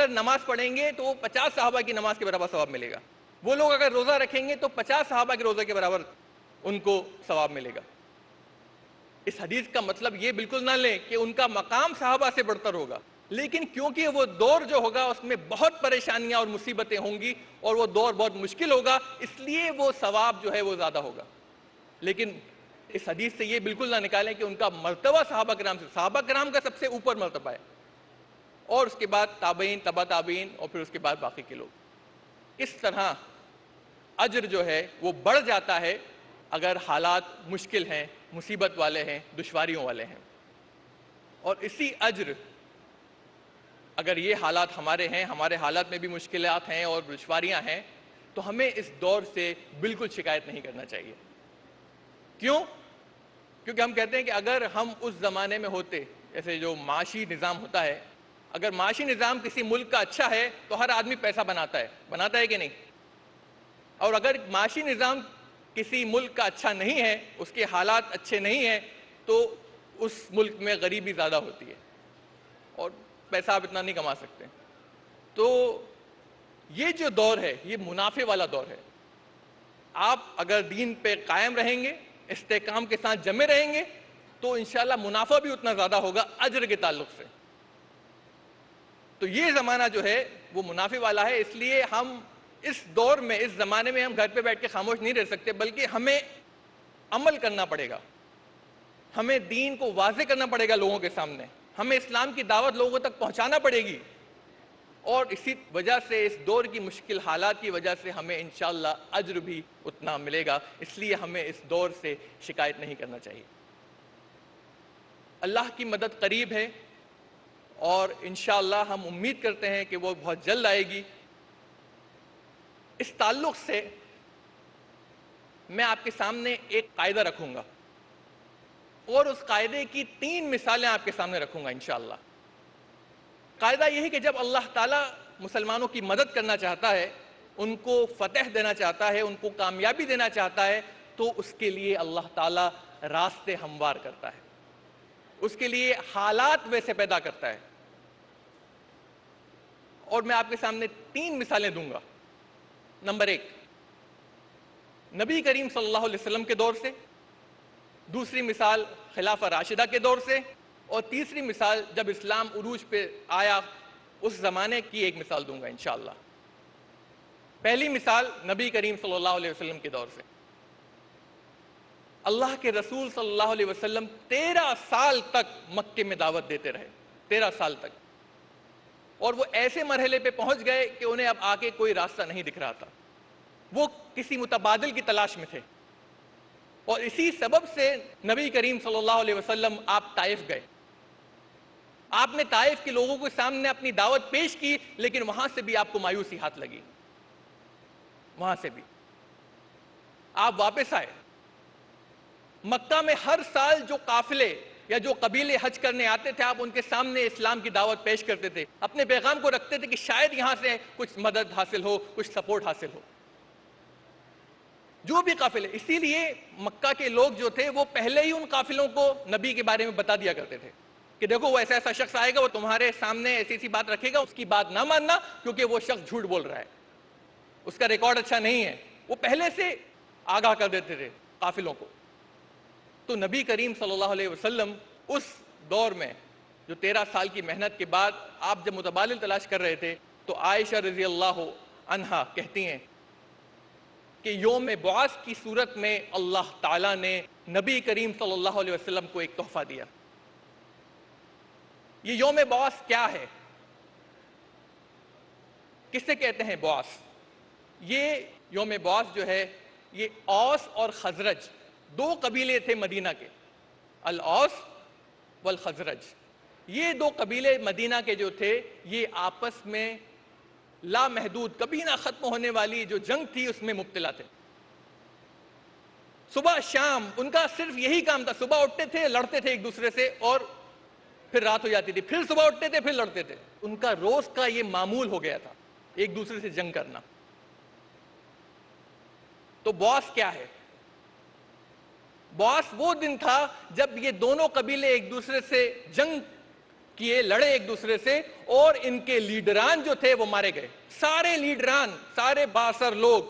اگر نماز پڑھیں گے تو وہ 50 صحابہ کی نماز کے برابر ثواب ملے گا. وہ لوگ اگر روزہ رکھیں گے تو 50 صحابہ کے روزے کے برابر ان کو ثواب ملے گا. اس حدیث کا مطلب یہ بالکل نہ لیں کہ ان کا مقام صحابہ سے بڑھ کر ہوگا، لیکن کیونکہ وہ دور جو ہوگا اس میں بہت پریشانیاں اور مصیبتیں ہوں گی اور وہ دور بہت مشکل ہوگا، اس لیے وہ ثواب جو ہے وہ زیادہ ہوگا. لیکن اس حدیث سے یہ بالکل نہ نکالیں کہ ان کا مرتبہ صحابہ کرام سے، صحابہ کرام کا سب سے اوپر مرتبہ ہے، اور اس کے بعد تابعین، تبع تابعین، اور پھر اس کے بعد باقی کے لوگ. اس طرح اجر جو ہے وہ بڑھ جاتا ہے اگر حالات مشکل ہیں، مصیبت والے ہیں، دشواریوں والے ہیں. اور اسی اجر اگر یہ حالات ہمارے ہیں، ہمارے حالات میں بھی مشکلات ہیں اور دشواریاں ہیں، تو ہمیں اس دور سے بالکل شکایت نہیں کرنا چاہیے. کیوں؟ کیونکہ ہم کہتے ہیں کہ اگر ہم اس زمانے میں ہوتے، جیسے جو معاشی نظام ہوتا ہے، اگر معاشی نظام کسی ملک کا اچھا ہے تو ہر آدمی پیسہ بناتا ہے کہ نہیں؟ اور اگر معاشی نظام کسی ملک کا اچھا نہیں ہے، اس کے حالات اچھے نہیں ہیں، تو اس ملک میں غریبی زیادہ ہوتی ہے اور پیسہ آپ اتنا نہیں کما سکتے. تو یہ جو دور ہے یہ منافع والا دور ہے. آپ اگر دین پہ قائم رہیں گے، استحکام کے ساتھ جمے رہیں گے، تو انشاءاللہ منافع بھی اتنا زیادہ ہوگا اجر کے تعلق سے. تو یہ زمانہ جو ہے وہ منافع والا ہے، اس لیے ہم اس دور میں، اس زمانے میں ہم گھر پہ بیٹھ کے خاموش نہیں رہ سکتے، بلکہ ہمیں عمل کرنا پڑے گا. ہمیں دین کو واضح کرنا پڑے گا لوگوں کے سامنے، ہمیں اسلام کی دعوت لوگوں تک پہنچانا پڑے گی. اور اسی وجہ سے، اس دور کی مشکل حالات کی وجہ سے ہمیں انشاءاللہ اجر بھی اتنا ملے گا. اس لیے ہمیں اس دور سے شکایت نہیں کرنا چاہیے. اللہ کی مدد قریب ہے اور انشاءاللہ ہم امید کرتے ہیں کہ وہ بہت جلد آئے گی. اس تعلق سے میں آپ کے سامنے ایک قاعدہ رکھوں گا اور اس قاعدے کی 3 مثالیں آپ کے سامنے رکھوں گا انشاءاللہ. قاعدہ یہ ہے کہ جب اللہ تعالیٰ مسلمانوں کی مدد کرنا چاہتا ہے، ان کو فتح دینا چاہتا ہے، ان کو کامیابی دینا چاہتا ہے، تو اس کے لیے اللہ تعالیٰ راستے ہموار کرتا ہے، اس کے لیے حالات ویسے پیدا کرتا ہے. اور میں آپ کے سامنے 3 مثالیں دوں گا. نمبر 1، نبی کریم صلی اللہ علیہ وسلم کے دور سے. دوسری مثال خلافہ راشدہ کے دور سے. اور تیسری مثال جب اسلام عروج پہ آیا اس زمانے کی ایک مثال دوں گا انشاءاللہ. پہلی مثال نبی کریم صلی اللہ علیہ وسلم کے دور سے. اللہ کے رسول صلی اللہ علیہ وسلم 13 سال تک مکے میں دعوت دیتے رہے، 13 سال تک. اور وہ ایسے مرحلے پہ پہنچ گئے کہ انہیں اب آگے کوئی راستہ نہیں دکھ رہا تھا، وہ کسی متبادل کی تلاش میں تھے. اور اسی سبب سے نبی کریم صلی اللہ علیہ وسلم آپ طائف گئے. آپ نے طائف کے لوگوں کے سامنے اپنی دعوت پیش کی، لیکن وہاں سے بھی آپ کو مایوسی ہاتھ لگی. وہاں سے بھی آپ واپس آئے. مکہ میں ہر سال جو قافلے یا جو قبیلے حج کرنے آتے تھے، آپ ان کے سامنے اسلام کی دعوت پیش کرتے تھے، اپنے پیغام کو رکھتے تھے کہ شاید یہاں سے کچھ مدد حاصل ہو، کچھ سپورٹ حاصل ہو. جو بھی قافلے، اسی لیے مکہ کے لوگ جو تھے وہ پہلے ہی ان قافلوں کو نبی کے بارے میں بتا دیا کرتے تھے کہ دیکھو وہ ایسا ایسا شخص آئے گا، وہ تمہارے سامنے ایسی ایسی بات رکھے گا، اس کی بات نہ ماننا کیونکہ وہ شخص جھوٹ بول رہا ہے، اس کا ریکارڈ اچھا نہیں ہے. وہ پہلے سے آگاہ کر دیتے تھے قافلوں کو. تو نبی کریم صلی اللہ علیہ وسلم اس دور میں جو 13 سال کی محنت کے بعد آپ جب متبادل تلاش کر رہے تھے، تو عائشہ رضی اللہ عنہا کہتی ہیں کہ یوم بعث کی صورت میں اللہ تعالیٰ نے نبی کریم صلی اللہ علیہ وسلم کو ایک تحفہ دیا. یہ یوم بعث کیا ہے؟ کسے کہتے ہیں بعث؟ یہ یوم بعث جو ہے یہ اوس اور خزرج 2 قبیلے تھے مدینہ کے، الاوس والخزرج. یہ 2 قبیلے مدینہ کے جو تھے یہ آپس میں لامحدود، کبھی نہ ختم ہونے والی جو جنگ تھی اس میں مبتلا تھے. صبح شام ان کا صرف یہی کام تھا، صبح اٹھتے تھے لڑتے تھے ایک دوسرے سے، اور پھر رات ہو جاتی تھی، پھر صبح اٹھتے تھے پھر لڑتے تھے. ان کا روز کا یہ معمول ہو گیا تھا ایک دوسرے سے جنگ کرنا. تو بعث کیا ہے؟ بعث وہ دن تھا جب یہ دونوں قبیلے ایک دوسرے سے جنگ کیے, لڑے ایک دوسرے سے, اور ان کے لیڈران جو تھے وہ مارے گئے. سارے لیڈران, سارے بااثر لوگ,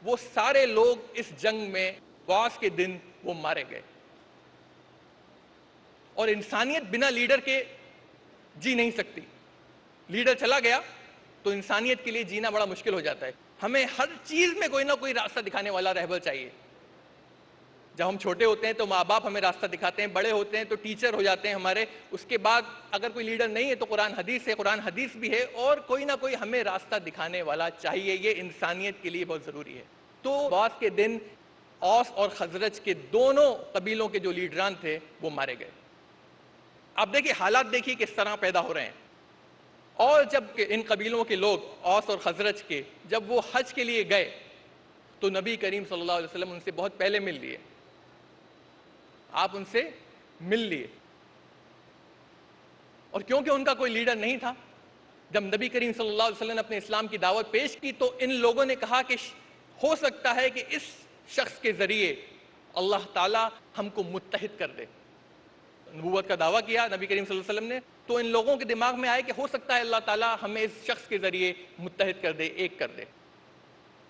وہ سارے لوگ اس جنگ میں بعث کے دن وہ مارے گئے. اور انسانیت بنا لیڈر کے جی نہیں سکتی. لیڈر چلا گیا تو انسانیت کے لیے جینا بڑا مشکل ہو جاتا ہے. ہمیں ہر چیز میں کوئی نہ کوئی راستہ دکھانے والا رہبر چاہیے. جب ہم چھوٹے ہوتے ہیں تو ماں باپ ہمیں راستہ دکھاتے ہیں, بڑے ہوتے ہیں تو ٹیچر ہو جاتے ہیں ہمارے, اس کے بعد اگر کوئی لیڈر نہیں ہے تو قرآن حدیث ہے, قرآن حدیث بھی ہے, اور کوئی نہ کوئی ہمیں راستہ دکھانے والا چاہیے. یہ انسانیت کے لیے بہت ضروری ہے. تو بعث کے دن اوس اور خزرج کے دونوں قبیلوں کے جو لیڈران تھے وہ مارے گئے. آپ دیکھیے حالات دیکھیے کس طرح پیدا ہو رہے ہیں. اور جب ان قبیلوں کے لوگ اوس اور خزرج کے جب وہ حج کے لیے گئے تو نبی کریم صلی اللہ علیہ وسلم ان سے بہت پہلے مل لیے. آپ ان سے مل لیے, اور کیونکہ ان کا کوئی لیڈر نہیں تھا, جب نبی کریم صلی اللہ علیہ وسلم نے اپنے اسلام کی دعوت پیش کی تو ان لوگوں نے کہا کہ ہو سکتا ہے کہ اس شخص کے ذریعے اللہ تعالیٰ ہم کو متحد کر دے. نبوت کا دعویٰ کیا نبی کریم صلی اللہ علیہ وسلم نے, تو ان لوگوں کے دماغ میں آئے کہ ہو سکتا ہے اللہ تعالیٰ ہمیں اس شخص کے ذریعے متحد کر دے, ایک کر دے.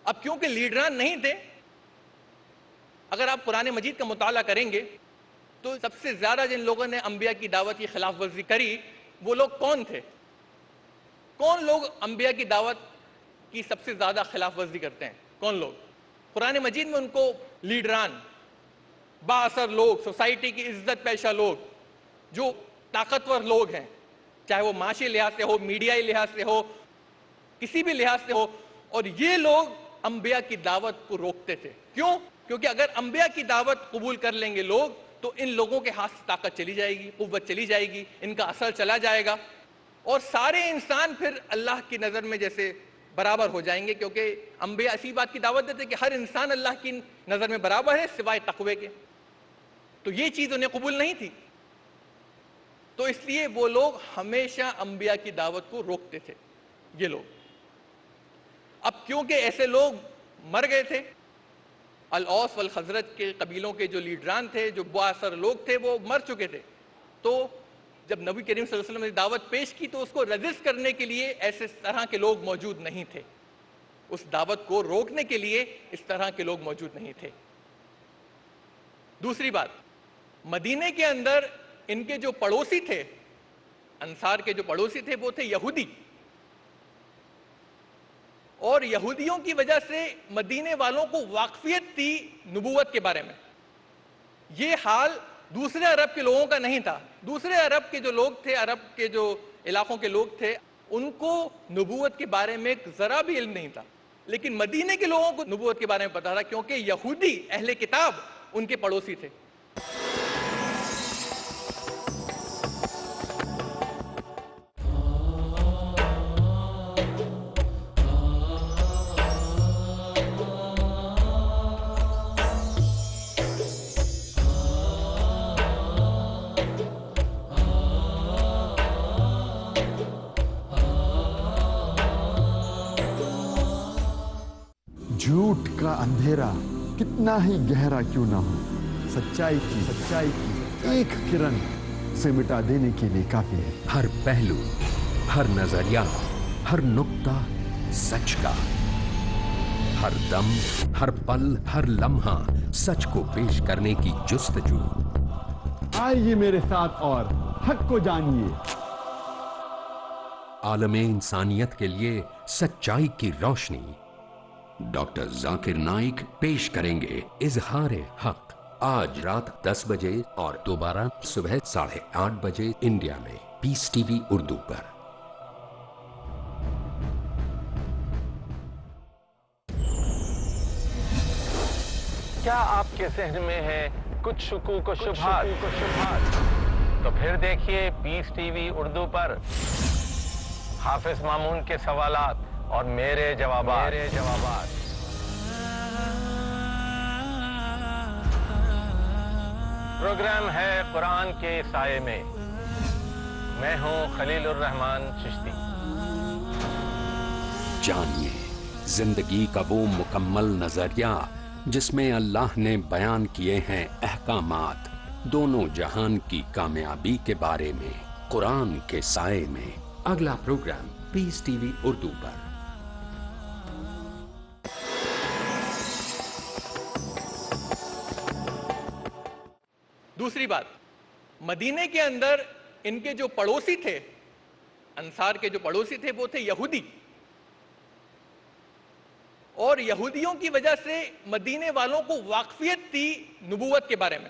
اب کیونکہ لیڈران نہیں تھے, اگر آپ قرآن مجید کا مطالعہ کریں گے تو سب سے زیادہ جن لوگوں نے انبیاء کی دعوت کی خلاف ورزی کری وہ لوگ کون تھے؟ کون لوگ انبیاء کی دعوت کی سب سے زیادہ خلاف ورزی کرتے ہیں؟ کون لوگ؟ قرآن مجید میں ان کو لیڈران, بااثر لوگ, سوسائٹی کی عزت پیشہ لوگ, جو طاقتور لوگ ہیں, چاہے وہ معاشی لحاظ سے ہو, میڈیائی لحاظ سے ہو, کسی بھی لحاظ سے ہو, اور یہ لوگ انبیاء کی دعوت کو روکتے تھے. کیوں؟ کیونکہ اگر انبیاء کی دعوت قبول کر لیں گے لوگ تو ان لوگوں کے ہاتھ سے طاقت چلی جائے گی, قوت چلی جائے گی, ان کا اثر چلا جائے گا, اور سارے انسان پھر اللہ کی نظر میں جیسے برابر ہو جائیں گے, کیونکہ انبیاء اسی بات کی دعوت دیتے کہ ہر انسان اللہ کی نظر میں برابر ہے سوائے تقوی کے. تو یہ چیز انہیں قبول نہیں تھی, تو اس لیے وہ لوگ ہمیشہ انبیاء کی دعوت کو روکتے تھے یہ لوگ. اب کیونکہ ایسے لوگ مر گئے تھے, الاوس والخزرج کے قبیلوں کے جو لیڈران تھے, جو بااثر لوگ تھے, وہ مر چکے تھے, تو جب نبی کریم صلی اللہ علیہ وسلم نے دعوت پیش کی تو اس کو رزسٹ کرنے کے لیے ایسے طرح کے لوگ موجود نہیں تھے, اس دعوت کو روکنے کے لیے اس طرح کے لوگ موجود نہیں تھے. دوسری بات, مدینے کے اندر ان کے جو پڑوسی تھے, انصار کے جو پڑوسی تھے, وہ تھے یہودی, اور یہودیوں کی وجہ سے مدینے والوں کو واقفیت تھی نبوت کے بارے میں. یہ حال دوسرے عرب کے لوگوں کا نہیں تھا. دوسرے عرب کے جو لوگ تھے, عرب کے جو علاقوں کے لوگ تھے, ان کو نبوت کے بارے میں ذرا بھی علم نہیں تھا, لیکن مدینے کے لوگوں کو نبوت کے بارے میں پتا تھا, کیونکہ یہودی اہل کتاب ان کے پڑوسی تھے. جھوٹ کا اندھیرا کتنا ہی گہرا کیوں نہ ہو, سچائی کی ایک کرن سے مٹا دینے کے لیے کافی ہے. ہر پہلو, ہر نظریہ, ہر نقطہ سچ کا, ہر دم, ہر پل, ہر لمحہ سچ کو پیش کرنے کی جستجو. آئیے میرے ساتھ اور حق کو جانیے. عالم انسانیت کے لیے سچائی کی روشنی. ڈاکٹر ذاکر نائک پیش کریں گے اظہار حق, آج رات 10 بجے اور دوبارہ صبح 8:30 بجے انڈیا میں پیس ٹی وی اردو پر. کیا آپ کے ذہن میں ہے کچھ شکوک و شبہات؟ تو پھر دیکھیے پیس ٹی وی اردو پر حافظ مامون کے سوالات اور میرے جوابات. پروگرام ہے قرآن کے سائے میں. میں ہوں خلیل الرحمان چشتی. جانیے زندگی کا وہ مکمل نظریہ جس میں اللہ نے بیان کیے ہیں احکامات دونوں جہان کی کامیابی کے بارے میں. قرآن کے سائے میں اگلا پروگرام پیس ٹی وی اردو پر۔ دوسری بات، مدینے کے اندر ان کے جو پڑوسی تھے، انصار کے جو پڑوسی تھے وہ تھے یہودی، اور یہودیوں کی وجہ سے مدینے والوں کو واقفیت تھی نبوت کے بارے میں۔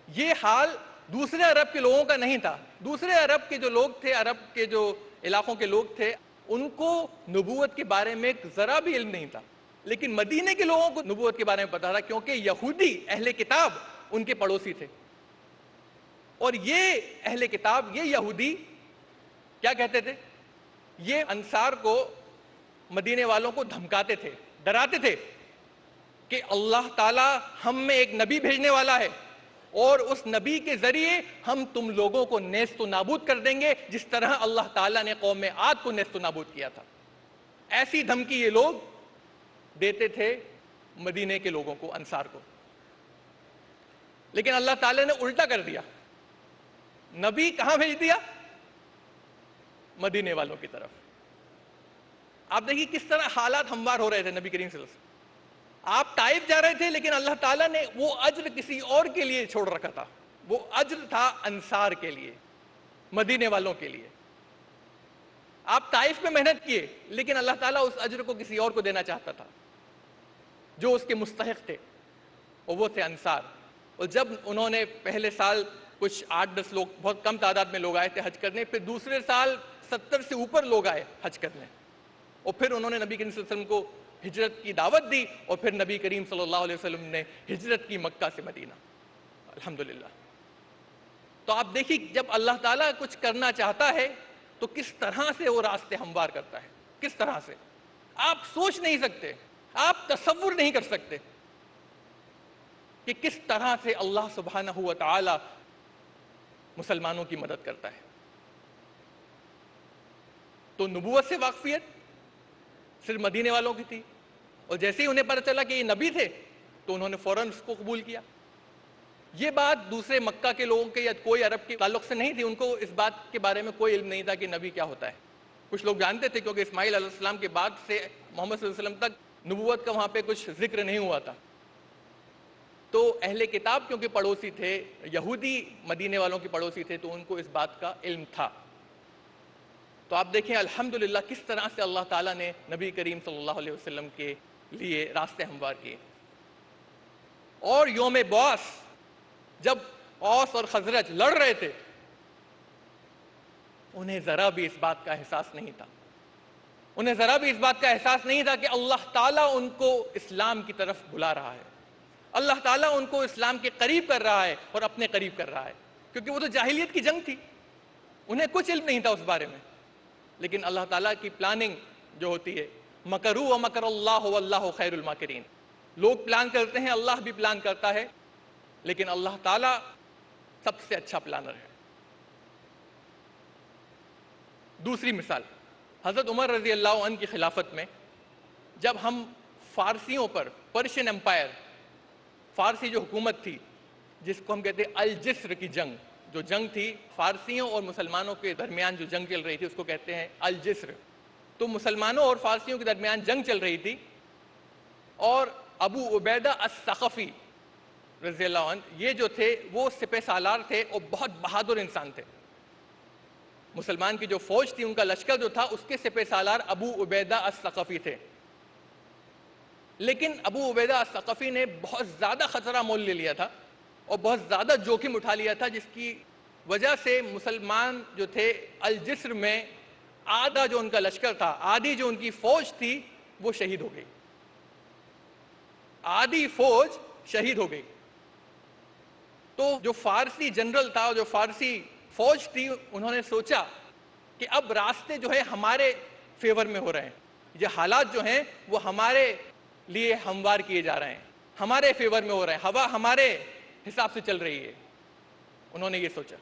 یہ حال دوسرے عرب کے لوگوں کا نہیں تھا۔ دوسرے عرب کے جو لوگ تھے، عرب کے جو علاقوں کے لوگ تھے، ان کو نبوت کے بارے میں ذرا بھی علم نہیں تھا، لیکن مدینے کے لوگوں کو نبوت کے بارے میں پتا تھا، کیونکہ یہودی اہل کتاب ان کے پڑوسی تھے۔ اور یہ اہل کتاب، یہ یہودی کیا کہتے تھے؟ یہ انصار کو، مدینے والوں کو دھمکاتے تھے، ڈراتے تھے کہ اللہ تعالیٰ ہم میں ایک نبی بھیجنے والا ہے، اور اس نبی کے ذریعے ہم تم لوگوں کو نیست و نابود کر دیں گے، جس طرح اللہ تعالیٰ نے قوم عاد کو نیست و نابود کیا تھا۔ ایسی دھمکی یہ لوگ دیتے تھے مدینے کے لوگوں کو، انصار کو۔ لیکن اللہ تعالیٰ نے الٹا کر دیا، نبی کہاں بھیج دیا؟ مدینے والوں کی طرف۔ آپ دیکھیے کس طرح حالات ہموار ہو رہے تھے نبی کریم صلی اللہ علیہ وسلم۔ آپ طائف جا رہے تھے، لیکن اللہ تعالیٰ نے وہ اجر کسی اور کے لیے چھوڑ رکھا تھا۔ وہ اجر تھا انصار کے لیے، مدینے والوں کے لیے۔ آپ طائف میں محنت کیے، لیکن اللہ تعالیٰ اس اجر کو کسی اور کو دینا چاہتا تھا جو اس کے مستحق تھے، اور وہ تھے انصار۔ اور جب انہوں نے پہلے سال کچھ 8-10 لوگ، بہت کم تعداد میں لوگ آئے تھے حج کرنے، پھر دوسرے سال 70 سے اوپر لوگ آئے حج کرنے، اور پھر انہوں نے نبی کریم صلی اللہ علیہ وسلم کو ہجرت کی دعوت دی، اور پھر نبی کریم صلی اللہ علیہ وسلم نے ہجرت کی مکہ سے مدینہ، الحمدللہ۔ تو آپ دیکھیے جب اللہ تعالیٰ کچھ کرنا چاہتا ہے تو کس طرح سے وہ راستے ہموار کرتا ہے، کس طرح سے آپ سوچ نہیں سکتے، آپ تصور نہیں کر سکتے کہ کس طرح سے اللہ سبحانہ و تعالی مسلمانوں کی مدد کرتا ہے۔ تو نبوت سے واقفیت صرف مدینے والوں کی تھی، اور جیسے ہی انہیں پتہ چلا کہ یہ نبی تھے تو انہوں نے فوراً اس کو قبول کیا۔ یہ بات دوسرے مکہ کے لوگوں کے یا کوئی عرب کے تعلق سے نہیں تھی، ان کو اس بات کے بارے میں کوئی علم نہیں تھا کہ نبی کیا ہوتا ہے۔ کچھ لوگ جانتے تھے، کیونکہ اسماعیل علیہ السلام کے بعد سے محمد صلی اللہ علیہ وسلم تک نبوت کا وہاں پہ کچھ ذکر نہیں ہوا تھا۔ تو اہل کتاب کیونکہ پڑوسی تھے، یہودی مدینے والوں کے پڑوسی تھے، تو ان کو اس بات کا علم تھا۔ تو آپ دیکھیں الحمدللہ کس طرح سے اللہ تعالیٰ نے نبی کریم صلی اللہ علیہ وسلم کے لیے راستے ہموار کیے۔ اور یوم بعث جب اوس اور خزرج لڑ رہے تھے، انہیں ذرا بھی اس بات کا احساس نہیں تھا، انہیں ذرا بھی اس بات کا احساس نہیں تھا کہ اللہ تعالیٰ ان کو اسلام کی طرف بلا رہا ہے، اللہ تعالیٰ ان کو اسلام کے قریب کر رہا ہے اور اپنے قریب کر رہا ہے، کیونکہ وہ تو جاہلیت کی جنگ تھی، انہیں کچھ علم نہیں تھا اس بارے میں۔ لیکن اللہ تعالیٰ کی پلاننگ جو ہوتی ہے، مکروا ومکر اللہ واللہ خیر الماکرین، لوگ پلان کرتے ہیں، اللہ بھی پلان کرتا ہے، لیکن اللہ تعالیٰ سب سے اچھا پلانر ہے۔ دوسری مثال، حضرت عمر رضی اللہ عنہ کی خلافت میں جب ہم فارسیوں پر، پرشین امپائر، فارسی جو حکومت تھی جس کو ہم کہتے ہیں الجسر کی جنگ، جو جنگ تھی فارسیوں اور مسلمانوں کے درمیان جو جنگ چل رہی تھی اس کو کہتے ہیں الجسر۔ تو مسلمانوں اور فارسیوں کے درمیان جنگ چل رہی تھی، اور ابو عبیدہ الثقفی رضی اللہ عنہ یہ جو تھے وہ سپہ سالار تھے اور بہت بہادر انسان تھے۔ مسلمان کی جو فوج تھی، ان کا لشکر جو تھا، اس کے سپہ سالار ابو عبیدہ الثقفی تھے۔ لیکن ابو عبیدہ الثقفی نے بہت زیادہ خطرہ مول لے لیا تھا اور بہت زیادہ جوخم اٹھا لیا تھا، جس کی وجہ سے مسلمان جو تھے الجسر میں آدھا جو ان کا لشکر تھا، آدھی جو ان کی فوج تھی وہ شہید ہو گئی، آدھی فوج شہید ہو گئی۔ تو جو فارسی جنرل تھا، جو فارسی فوج تھی، انہوں نے سوچا کہ اب راستے جو ہے ہمارے فیور میں ہو رہے ہیں، یہ حالات جو ہیں وہ ہمارے لیے ہموار کیے جا رہے ہیں، ہمارے فیور میں ہو رہے ہیں، ہوا ہمارے حساب سے چل رہی ہے۔ انہوں نے یہ سوچا،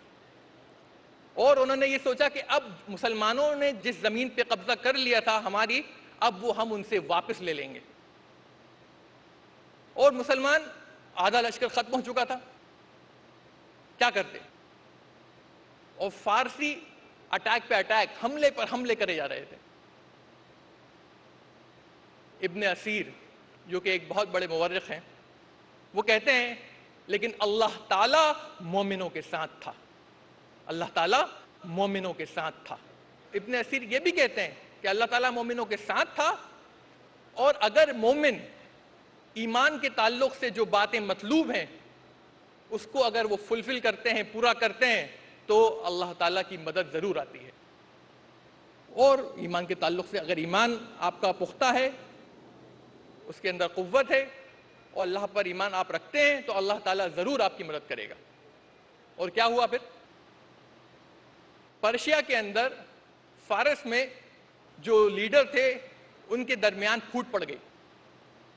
اور انہوں نے یہ سوچا کہ اب مسلمانوں نے جس زمین پہ قبضہ کر لیا تھا ہماری، اب وہ ہم ان سے واپس لے لیں گے۔ اور مسلمان آدھا لشکر ختم ہو چکا تھا، کیا کرتے؟ اور فارسی اٹیک پہ اٹیک، حملے پر حملے کرے جا رہے تھے۔ ابن اسیر جو کہ ایک بہت بڑے مورخ ہیں، وہ کہتے ہیں لیکن اللہ تعالیٰ مومنوں کے ساتھ تھا، اللہ تعالیٰ مومنوں کے ساتھ تھا۔ ابن اسیر یہ بھی کہتے ہیں کہ اللہ تعالیٰ مومنوں کے ساتھ تھا، اور اگر مومن ایمان کے تعلق سے جو باتیں مطلوب ہیں اس کو اگر وہ فلفل کرتے ہیں، پورا کرتے ہیں، تو اللہ تعالیٰ کی مدد ضرور آتی ہے۔ اور ایمان کے تعلق سے اگر ایمان آپ کا پختہ ہے، اس کے اندر قوت ہے، اور اللہ پر ایمان آپ رکھتے ہیں، تو اللہ تعالیٰ ضرور آپ کی مدد کرے گا۔ اور کیا ہوا پھر؟ پرشیا کے اندر، فارس میں جو لیڈر تھے ان کے درمیان پھوٹ پڑ گئی۔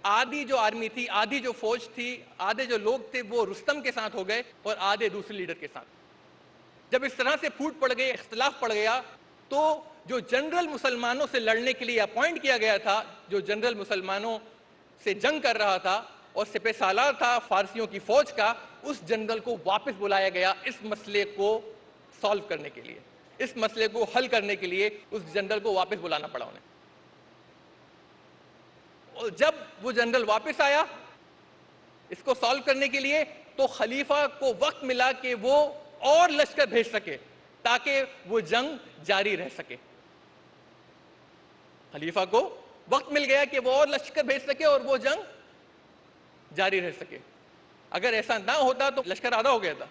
آدھی جو آرمی تھی، آدھی جو فوج تھی، آدھے جو لوگ تھے وہ رستم کے ساتھ ہو گئے اور آدھے دوسرے لیڈر کے ساتھ۔ جب اس طرح سے پھوٹ پڑ گئی، اختلاف پڑ گیا، تو جو جنرل مسلمانوں سے لڑنے کے لیے اپوائنٹ کیا گیا تھا، جو جنرل مسلمانوں سے جنگ کر رہا تھا اور سپہ سالار تھا فارسیوں کی فوج کا، اس جنرل کو واپس بلایا گیا اس مسئلے کو سالو کرنے کے لیے، اس مسئلے کو حل کرنے کے لیے اس جنرل کو واپس بلانا پڑا انہیں۔ اور جب وہ جنرل واپس آیا اس کو سالو کرنے کے لیے، تو خلیفہ کو وقت ملا کہ وہ اور لشکر بھیج سکے تاکہ وہ جنگ جاری رہ سکے۔ خلیفہ کو وقت مل گیا کہ وہ اور لشکر بھیج سکے اور وہ جنگ جاری رہ سکے۔ اگر ایسا نہ ہوتا تو لشکر آدھا ہو گیا تھا،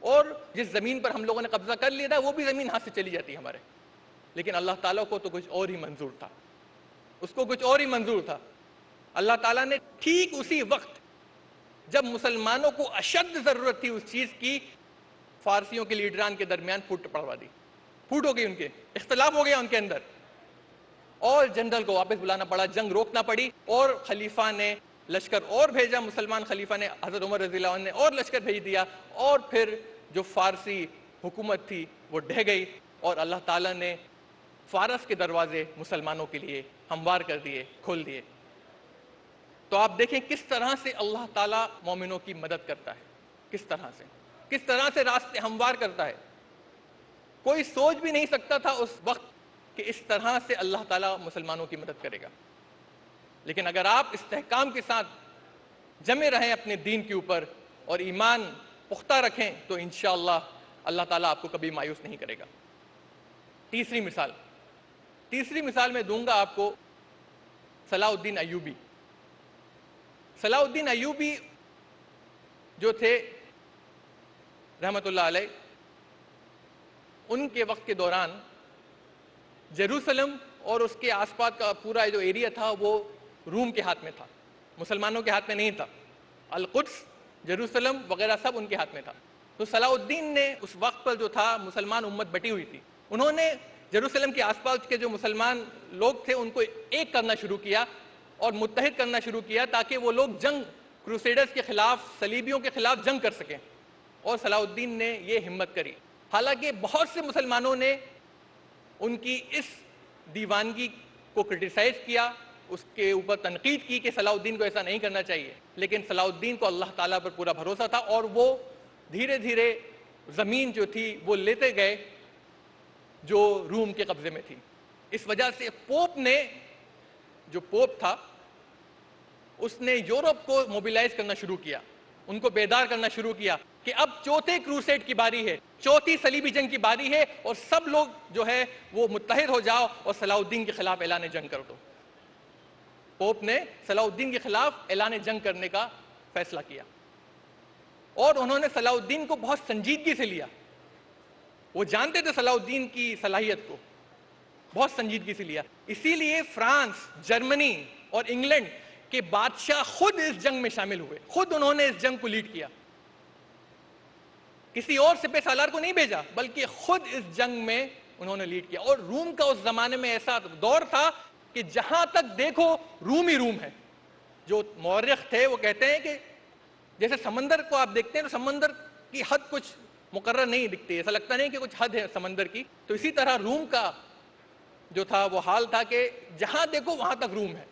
اور جس زمین پر ہم لوگوں نے قبضہ کر لیا تھا وہ بھی زمین ہاتھ سے چلی جاتی ہمارے۔ لیکن اللہ تعالیٰ کو تو کچھ اور ہی منظور تھا، اس کو کچھ اور ہی منظور تھا۔ اللہ تعالیٰ نے ٹھیک اسی وقت جب مسلمانوں کو اشد ضرورت تھی اس چیز کی، فارسیوں کے لیڈران کے درمیان پھوٹ پڑوا دی، پھوٹ ہو گئی، ان کے اختلاف ہو گیا ان کے اندر، اور جنرل کو واپس بلانا پڑا، جنگ روکنا پڑی، اور خلیفہ نے لشکر اور بھیجا، مسلمان خلیفہ نے، حضرت عمر رضی اللہ عنہ نے اور لشکر بھیج دیا، اور پھر جو فارسی حکومت تھی وہ ڈھہ گئی، اور اللہ تعالیٰ نے فارس کے دروازے مسلمانوں کے لیے ہموار کر دیے، کھول دیے۔ تو آپ دیکھیں کس طرح سے اللہ تعالیٰ مومنوں کی مدد کرتا ہے، کس طرح سے راستے ہموار کرتا ہے۔ کوئی سوچ بھی نہیں سکتا تھا اس وقت کہ اس طرح سے اللہ تعالیٰ مسلمانوں کی مدد کرے گا۔ لیکن اگر آپ استحکام کے ساتھ جمے رہیں اپنے دین کے اوپر اور ایمان پختہ رکھیں، تو انشاءاللہ اللہ تعالیٰ آپ کو کبھی مایوس نہیں کرے گا۔ تیسری مثال میں دوں گا آپ کو صلاح الدین ایوبی۔ صلاح الدین ایوبی جو تھے رحمت اللہ علیہ، ان کے وقت کے دوران جیروسلم اور اس کے آس پاس کا پورا جو ایریا تھا وہ روم کے ہاتھ میں تھا، مسلمانوں کے ہاتھ میں نہیں تھا۔ القدس، جیروسلم وغیرہ سب ان کے ہاتھ میں تھا۔ تو صلاح الدین نے اس وقت پر جو تھا مسلمان امت بٹی ہوئی تھی، انہوں نے جیروسلم کے آس پاس کے جو مسلمان لوگ تھے ان کو ایک کرنا شروع کیا اور متحد کرنا شروع کیا، تاکہ وہ لوگ جنگ کروسیڈرز کے خلاف، صلیبیوں کے خلاف جنگ کر سکیں۔ اور صلاح الدین نے یہ ہمت کری، حالانکہ بہت سے مسلمانوں نے ان کی اس دیوانگی کو کرٹیسائز کیا، اس کے اوپر تنقید کی کہ صلاح الدین کو ایسا نہیں کرنا چاہیے، لیکن صلاح الدین کو اللہ تعالیٰ پر پورا بھروسہ تھا، اور وہ دھیرے دھیرے زمین جو تھی وہ لیتے گئے جو روم کے قبضے میں تھی۔ اس وجہ سے پوپ نے، جو پوپ تھا، اس نے یورپ کو موبیلائز کرنا شروع کیا، ان کو بیدار کرنا شروع کیا کہ اب چوتھے کروسیڈ کی باری ہے، چوتھی صلیبی جنگ کی باری ہے، اور سب لوگ جو ہے وہ متحد ہو جاؤ اور صلاح الدین کے خلاف اعلان جنگ کر دو۔ پوپ نے صلاح الدین کے خلاف اعلان جنگ کرنے کا فیصلہ کیا، اور انہوں نے صلاح الدین کو بہت سنجیدگی سے لیا۔ وہ جانتے تھے صلاح الدین کی صلاحیت کو، بہت سنجیدگی سے لیا۔ اسی لیے فرانس، جرمنی اور انگلینڈ کے بادشاہ خود اس جنگ میں شامل ہوئے، خود انہوں نے اس جنگ کو لیڈ کیا، کسی اور سپہ سالار کو نہیں بھیجا، بلکہ خود اس جنگ میں انہوں نے لیڈ کیا۔ اور روم کا اس زمانے میں ایسا دور تھا کہ جہاں تک دیکھو روم ہی روم ہے۔ جو مورخ تھے وہ کہتے ہیں کہ جیسے سمندر کو آپ دیکھتے ہیں تو سمندر کی حد کچھ مقرر نہیں دکھتی، ایسا لگتا نہیں کہ کچھ حد ہے سمندر کی، تو اسی طرح روم کا جو تھا وہ حال تھا کہ جہاں دیکھو وہاں تک روم ہے۔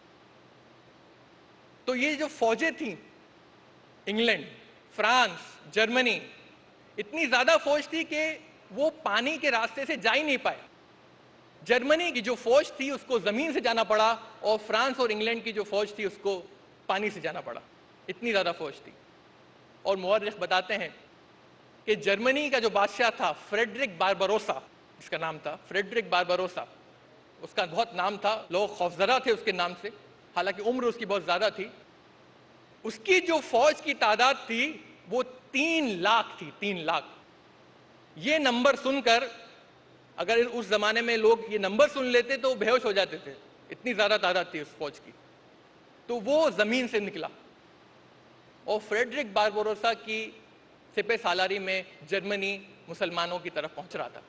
تو یہ جو فوجیں تھیں، انگلینڈ، فرانس، جرمنی، اتنی زیادہ فوج تھی کہ وہ پانی کے راستے سے جا ہی نہیں پائے. جرمنی کی جو فوج تھی اس کو زمین سے جانا پڑا اور فرانس اور انگلینڈ کی جو فوج تھی اس کو پانی سے جانا پڑا. اتنی زیادہ فوج تھی. اور مورخ بتاتے ہیں کہ جرمنی کا جو بادشاہ تھا فریڈرک بارباروسا، اس کا نام تھا فریڈرک بارباروسا، اس کا بہت نام تھا، لوگ خوفزدہ تھے اس کے نام سے، حالانکہ عمر اس کی بہت زیادہ تھی. اس کی جو فوج کی تعداد تھی وہ 3 لاکھ تھی. 3 لاکھ. یہ نمبر سن کر اگر اس زمانے میں لوگ یہ نمبر سن لیتے تو بے ہوش ہو جاتے تھے، اتنی زیادہ تعداد تھی اس فوج کی. تو وہ زمین سے نکلا اور فریڈرک بارباروسا کی سپہ سالاری میں جرمنی مسلمانوں کی طرف پہنچ رہا تھا.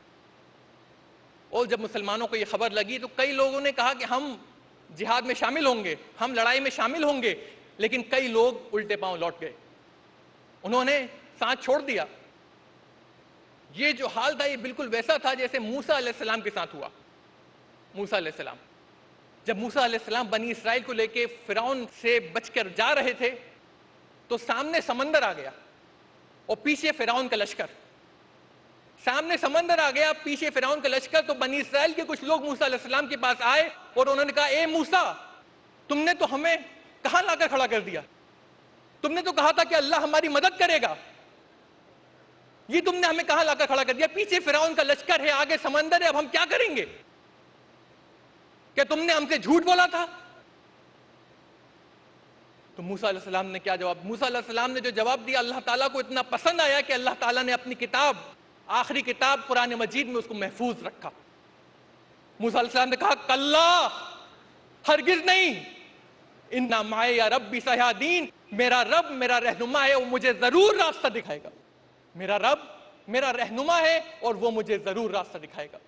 اور جب مسلمانوں کو یہ خبر لگی تو کئی لوگوں نے کہا کہ ہم جہاد میں شامل ہوں گے، ہم لڑائی میں شامل ہوں گے، لیکن کئی لوگ الٹے پاؤں لوٹ گئے، انہوں نے ساتھ چھوڑ دیا. یہ جو حال تھا یہ بالکل ویسا تھا جیسے موسیٰ علیہ السلام کے ساتھ ہوا. موسیٰ علیہ السلام، جب موسیٰ علیہ السلام بنی اسرائیل کو لے کے فرعون سے بچ کر جا رہے تھے تو سامنے سمندر آ گیا اور پیچھے فرعون کا لشکر. سامنے سمندر آ گیا، پیچھے فرعون کا لشکر. تو بنی اسرائیل کے کچھ لوگ موسیٰ علیہ السلام کے پاس آئے اور انہوں نے کہا اے موسیٰ، تم نے تو ہمیں کہاں لا کر کھڑا کر دیا؟ تم نے تو کہا تھا کہ اللہ ہماری مدد کرے گا، یہ تم نے ہمیں کہاں لا کر کھڑا کر دیا؟ پیچھے فرعون کا لشکر ہے، آگے سمندر ہے، اب ہم کیا کریں گے؟ کہ تم نے ہم سے جھوٹ بولا تھا؟ تو موسیٰ علیہ السلام نے کیا جواب؟ موسیٰ علیہ السلام نے جو جواب دیا اللہ تعالیٰ کو اتنا پسند آیا کہ اللہ تعالیٰ نے اپنی کتاب، آخری کتاب قرآن مجید میں اس کو محفوظ رکھا. موسیٰ علیہ السلام نے کہا کلا، ہرگز نہیں، اِنَّ مَعِیَ رَبِّی سَیَہْدِینِ، میرا رب میرا رہنما ہے، وہ مجھے ضرور راستہ دکھائے گا. میرا رب میرا رہنما ہے اور وہ مجھے ضرور راستہ دکھائے گا.